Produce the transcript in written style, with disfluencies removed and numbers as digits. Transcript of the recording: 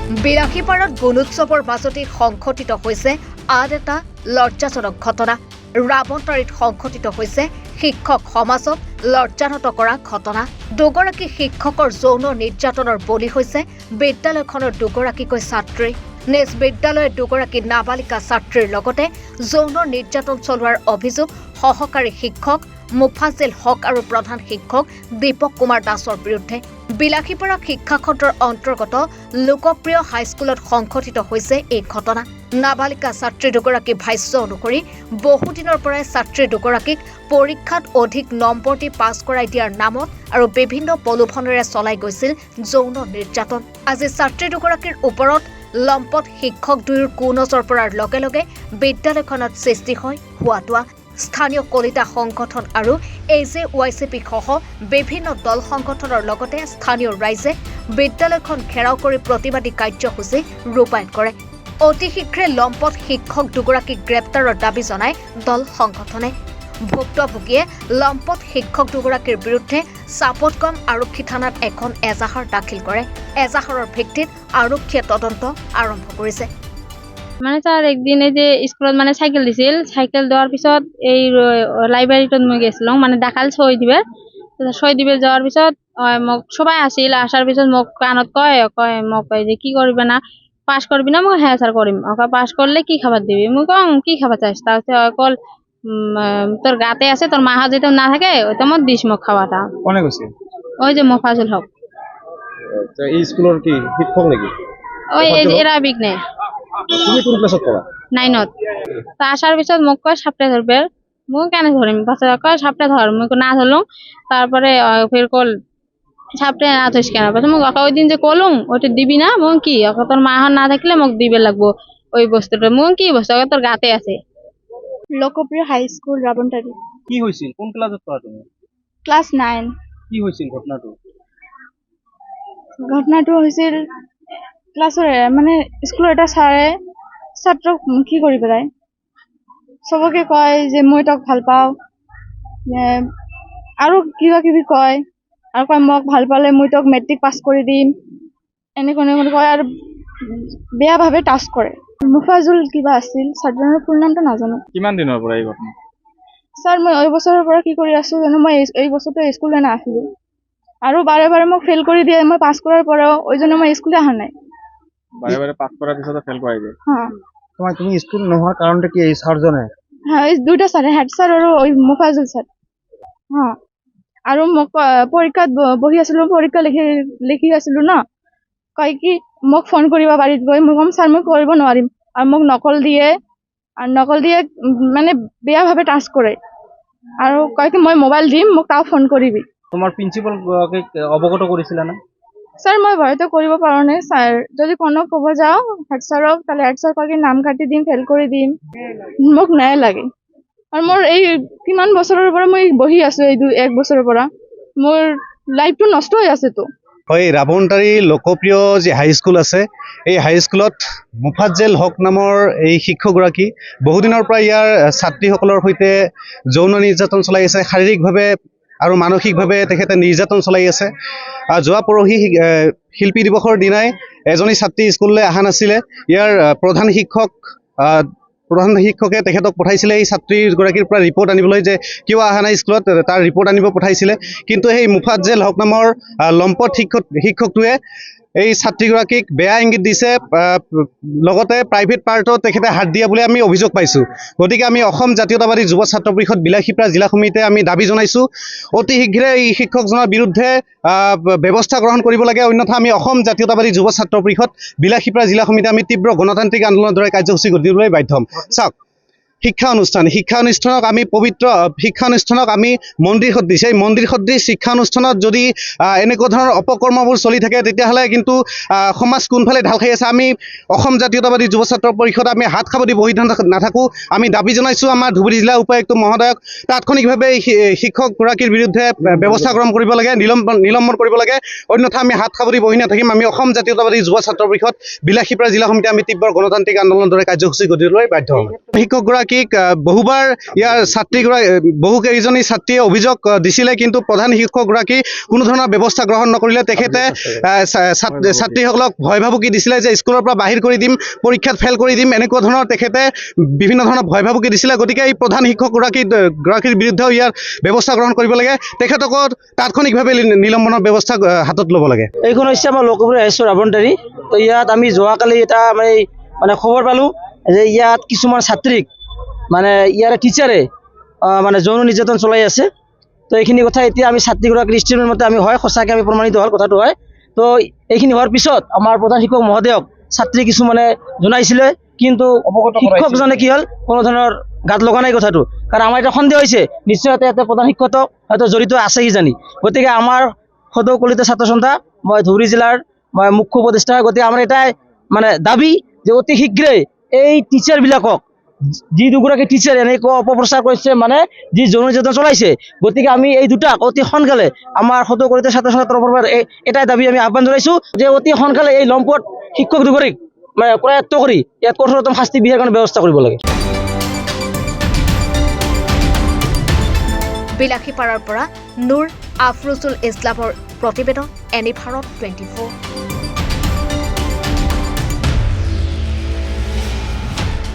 বিলাসীপাৰাত গুণোৎসৱৰ মাজতে সংঘটিত হৈছে আন এটা লজ্জাজনক ঘটনা। ৰাৱণতাৰীত সংঘটিত হৈছে শিক্ষক সমাজক লজ্জানত কৰা ঘটনা। দুগৰাকী শিক্ষকৰ যৌন নিৰ্যাতনৰ বলি হৈছে বিদ্যালয়খনৰ দুগৰাকীকৈ ছাত্ৰী। নিজ বিদ্যালয়ৰ দুগৰাকী নাবালিকা ছাত্ৰীৰ লগতে যৌন নিৰ্যাতন চলোৱাৰ অভিযোগ সহকাৰী শিক্ষক মুফাজিল হক আৰু প্ৰধান শিক্ষক দীপক কুমাৰ দাসৰ বিৰুদ্ধে। বিলাসীপাৰা শিক্ষাখণ্ডৰ অন্তৰ্গত লোকপ্ৰিয় হাইস্কুলত সংঘটিত হৈছে এই ঘটনা। নাবালিকা ছাত্ৰী দুগৰাকী ভাষ্য অনুসৰি বহুদিনৰ পৰাই ছাত্ৰী দুগৰাকীক পৰীক্ষাত অধিক নম্বৰ দি পাছ কৰাই দিয়াৰ নামত আৰু বিভিন্ন প্ৰলোভনেৰে চলাই গৈছিল যৌন নিৰ্যাতন। আজি ছাত্ৰী দুগৰাকীৰ ওপৰত লম্পট শিক্ষক দুয়োৰ কুনজৰ পৰাৰ লগে লগে বিদ্যালয়খনত সৃষ্টি হয় হোৱাটোৱা। স্থানীয় কলিতা সংগঠন আৰু AJYCP সহ বিভিন্ন দল সংগঠনৰ লগতে স্থানীয় ৰাইজে বিদ্যালয়খন ঘেৰাও কৰি প্ৰতিবাদী কাৰ্যসূচী ৰূপায়ণ কৰে। অতি শীঘ্ৰে লম্পট শিক্ষক দুগৰাকীক গ্ৰেপ্তাৰৰ দাবী জনায় দল সংগঠনে। ভুক্তভোগীয়ে লম্পট শিক্ষক দুগৰাকীৰ বিৰুদ্ধে চাপতগাম আৰক্ষী থানাত এখন এজাহাৰ দাখিল কৰে। এজাহাৰৰ ভিত্তিত আৰক্ষীয়ে তদন্ত আৰম্ভ কৰিছে। মানে স্যার একদিন এই যে স্কুলত মানে সাইকেল দিছিল, সাইকেল দেওয়ার পিছত এই লাইব্রেরিত মই গেছিলাম মানে দেখাল সই দিবে যাওয়ার পিছত মোক সবাই আসিল, আসার পিছত মোক কানত কয় মোক কয় যে কি করবে না পাস করবি না? মই হ্যাঁ স্যার করিম। ওকে পাস করলে কি খাবার দিবি? মই কম কি খাবার চাইছ? তাহলে অকল তোর গাতে আছে, তোর মাহা যেতে না থাকে ওইটা মত দিস মোক খাওয়াটা। কোনে কৈছে? ওই যে মুফাজিল হক। এই স্কুলৰ কি শিক্ষক নেকি? ওই এরা বিঘ্নে তুমি কোন ক্লাছত পঢ়া? 9ত। তা আসার পিছত মোক কয় সাপটা ধরবে। মই কেন ধরিম? বাচ্চারা কয় সাপটা ধর। মই না ধরলাম। তারপরে ফের কল সাপটা না ধরিস কেন? মোক ওই দিন যে কলুম ওইটা দিবি না? মই কি তোর মা না থাকলে মোক দিবে লাগবো ওই বস্তুটা। মই কি বস্তু তোর গাতে আছে। লোকপ্রিয় হাই স্কুল রাবণতারি। কি হৈছিল? কোন ক্লাছত পঢ়া তুমি? ক্লাস 9। কি হৈছিল ঘটনাটো? ঘটনাটো হৈছিল ক্লাছৰ মানে স্কুলৰ এটা ছাৰে ছাত্ৰক কি কৰি পেলাই চবকে কয় যে মই তোক ভাল পাওঁ, আৰু কিবা কিবি কয় আৰু কয় মোক ভাল পালে মই তোক মেট্ৰিক পাছ কৰি দিম, এনেকৈ কয় আৰু বেয়াভাৱে টাচ কৰে। মুফাজুল কিবা আছিল, ছাৰজনৰ ফুল নামটো নাজানো। কিমান দিনৰ পৰা এই ঘটনা? ছাৰ মই এই বছৰৰ পৰা কি কৰি আছো জানো, মই এই বছৰটো স্কুলে নাছিলো আৰু বাৰে বাৰে মোক ফেল কৰি দিয়ে। মই পাছ কৰাৰ পৰাও ওইজনে মই স্কুলে অহা নাই। বাৰে বাৰে পাছ কৰাৰ পিছত ফেল কৰাই দিয়ে। হ্যাঁ তুমি স্কুল নোহোৱাৰ কাৰণটো কি? এই ছাৰজনে? হ্যাঁ, এই দুইটা ছাৰে, হেড ছাৰ আৰু ওই মুফাজুল ছাৰ। হ্যাঁ, আৰু মোক পৰীক্ষাত বহি আছিলো, পৰীক্ষা লিখি আছিলো ন, কয় কি মোক ফোন কৰিবা বাৰীত গৈ। মই কম ছাৰ মই কৰিব নোৱাৰিম, আৰু মোক নকল দিয়ে মানে বেয়াভাৱে টাচ কৰে আৰু কয় কি মই মোবাইল দিম, মোক তাও ফোন কৰিবি। তোমাৰ প্ৰিন্সিপালকে অৱগত কৰিছিলা না? স্যাৰ মই ভয়তো কৰিব পাৰা নাই। স্যাৰ যদি কোনো ক'ব যাওঁ হেড ছাৰক, তাহলে হেড ছাৰ কয় কি নাম কাটি দিম, ফেল কৰি দিম। মোক নাই লাগে। আৰু মোৰ এই কিমান বছৰৰ পৰা মই বহি আছো, এই 1 বছৰৰ পৰা মোৰ লাইফটো নষ্ট হৈ আছে। তো হয়, ৰাৱণতাৰী লোকপ্ৰিয় যি হাইস্কুল আছে, এই হাইস্কুলত মুফাজ্জেল হক নামৰ এই শিক্ষকগৰাকী বহুদিনৰ পৰা ইয়াৰ ছাত্ৰীসকলৰ সৈতে যৌন নিৰ্যাতন চলাই আছে। শাৰীৰিকভাৱে আৰু মানসিকভাৱে তেখেতে নিৰ্যাতন চলাই আছে। যোৱা পৰহি শিল্পী দিৱসৰ দিনাই এজনী ছাত্ৰী স্কুললৈ অহা নাছিলে। ইয়াৰ প্ৰধান শিক্ষকে তেখেতক পঠাইছিলে এই ছাত্ৰীগৰাকীৰ পৰা ৰিপৰ্ট আনিবলৈ, যে কিয় অহা নাই স্কুলত, তাৰ ৰিপৰ্ট আনিব পঠাইছিলে। কিন্তু সেই মুফাজ্জেল হক নামৰ লম্পট শিক্ষকটোৱে এই ছাত্ৰীগৰাকীক বেয়া ইংগিত দিছে, লগতে প্ৰাইভেট পাৰ্টত তেখেতে হাত দিয়া বুলি আমি অভিযোগ পাইছোঁ। গতিকে আমি অসম জাতীয়তাবাদী যুৱ ছাত্ৰ পৰিষদ বিলাসীপাৰা জিলা সমিতিয়ে আমি দাবী জনাইছোঁ, অতি শীঘ্ৰে এই শিক্ষকজনৰ বিৰুদ্ধে ব্যৱস্থা গ্ৰহণ কৰিব লাগে। অন্যথা আমি অসম জাতীয়তাবাদী যুৱ ছাত্ৰ পৰিষদ বিলাসীপাৰা জিলা সমিতি আমি তীব্ৰ গণতান্ত্ৰিক আন্দোলনৰ দৰে কাৰ্যসূচী গঢ়ি তুলিবলৈ বাধ্য হ'ম। চাওক, শিক্ষানুষ্ঠানক আমি পবিত্ৰ শিক্ষানুষ্ঠানক আমি মন্দিৰ সদৃশ, এই মন্দিৰ সদৃশ শিক্ষানুষ্ঠানত যদি এনেকুৱা ধৰণৰ অপকৰ্মবোৰ চলি থাকে, তেতিয়াহ'লে কিন্তু সমাজ কোনফালে ঢাল খাই আছে। আমি অসম জাতীয়তাবাদী যুৱ ছাত্ৰ পৰিষদ আমি হাত সাৱটি বহি নাথাকোঁ। আমি দাবী জনাইছোঁ আমাৰ ধুবুৰী জিলা উপায়ুক্ত মহোদয়ক তাৎক্ষণিকভাৱে শিক্ষকগৰাকীৰ বিৰুদ্ধে ব্যৱস্থা গ্ৰহণ কৰিব লাগে, নিলম্বন কৰিব লাগে। অন্যথা আমি হাত সাৱটি বহি নাথাকিম। আমি অসম জাতীয়তাবাদী যুৱ ছাত্ৰ পৰিষদ বিলাসীপাৰা জিলা সমিতি আমি তীব্ৰ গণতান্ত্ৰিক আন্দোলনৰ দৰে কাৰ্যসূচী গঢ়ি তুলিবলৈ বাধ্য হ'ম। শিক্ষকগৰাকী শিক্ষকগৰাকীক বহুবাৰ ইয়াৰ বহুকেইজনী ছাত্ৰীয়ে অভিযোগ দিছিলে, কিন্তু প্ৰধান শিক্ষকগৰাকী কোনো ধৰণৰ ব্যৱস্থা গ্ৰহণ নকৰিলে। তেখেতে ছাত্ৰীসকলক ভয় ভাবুকি দিছিলে যে স্কুলৰ পৰা বাহিৰ কৰি দিম, পৰীক্ষাত ফেইল কৰি দিম, এনেকুৱা ধৰণৰ তেখেতে বিভিন্ন ধৰণৰ ভয় ভাবুকি দিছিলে। গতিকে এই প্ৰধান শিক্ষকগৰাকীৰ বিৰুদ্ধেও ইয়াৰ ব্যৱস্থা গ্ৰহণ কৰিব লাগে, তেখেতকো তাৎক্ষণিকভাৱে নিলম্বনৰ ব্যৱস্থা হাতত ল'ব লাগে। এইখন হৈছে আমাৰ লখিমপুৰ এছ ৰাৱণদাৰী। তো ইয়াত আমি যোৱাকালি এটা মানে খবৰ পালোঁ যে ইয়াত কিছুমান ছাত্ৰীক মানে ইয়াৰে টিচাৰে মানে যৌন নিৰ্যাতন চলাই আছে। তো এইখিনি কথা এতিয়া আমি ছাত্ৰীগৰাকীৰ ষ্টেটমেণ্ট মতে আমি হয় সঁচাকৈ আমি প্ৰমাণিত হ'ল কথাটো হয়। তো এইখিনি হোৱাৰ পিছত আমাৰ প্ৰধান শিক্ষক মহোদয়ক ছাত্ৰী কিছুমানে জনাইছিলে, কিন্তু শিক্ষকজনে কি হ'ল কোনো ধৰণৰ গাত লগা নাই কথাটো। কাৰণ আমাৰ এটা সন্দেহ হৈছে নিশ্চয় ইয়াতে প্ৰধান শিক্ষক হয়তো জড়িত আছে কিজানি। গতিকে আমাৰ সদৌ কলিতা ছাত্ৰ সন্থা, মই ধুবুৰী জিলাৰ মুখ্য উপদেষ্টা, গতিকে আমাৰ এটাই মানে দাবী যে অতি শীঘ্ৰেই এই টিচাৰবিলাকক, যি দুগৰাকী টিচাৰ এনেকুৱা অপপ্ৰচাৰ কৰিছে, মানে যি যৌন নিৰ্যাতন চলাইছে, গতিকে আমি এই দুটাক অতি সোনকালে আমাৰ সদৌ কলিতা ছাত্ৰ সন্থাৰ তৰফৰ পৰা এটাই দাবী আমি আহ্বান জনাইছোঁ যে অতি সোনকালে এই লম্পট শিক্ষক দুগৰাকীক মানে কৰায়ত্ব কৰি ইয়াত কঠোৰতম শাস্তি বিহাৰ কাৰণে ব্যৱস্থা কৰিব লাগে। বিলাসীপাৰাৰ পৰা নুৰ আফৰোজুল ইছলামৰ প্ৰতিবেদন, এনি ভাৰত 24।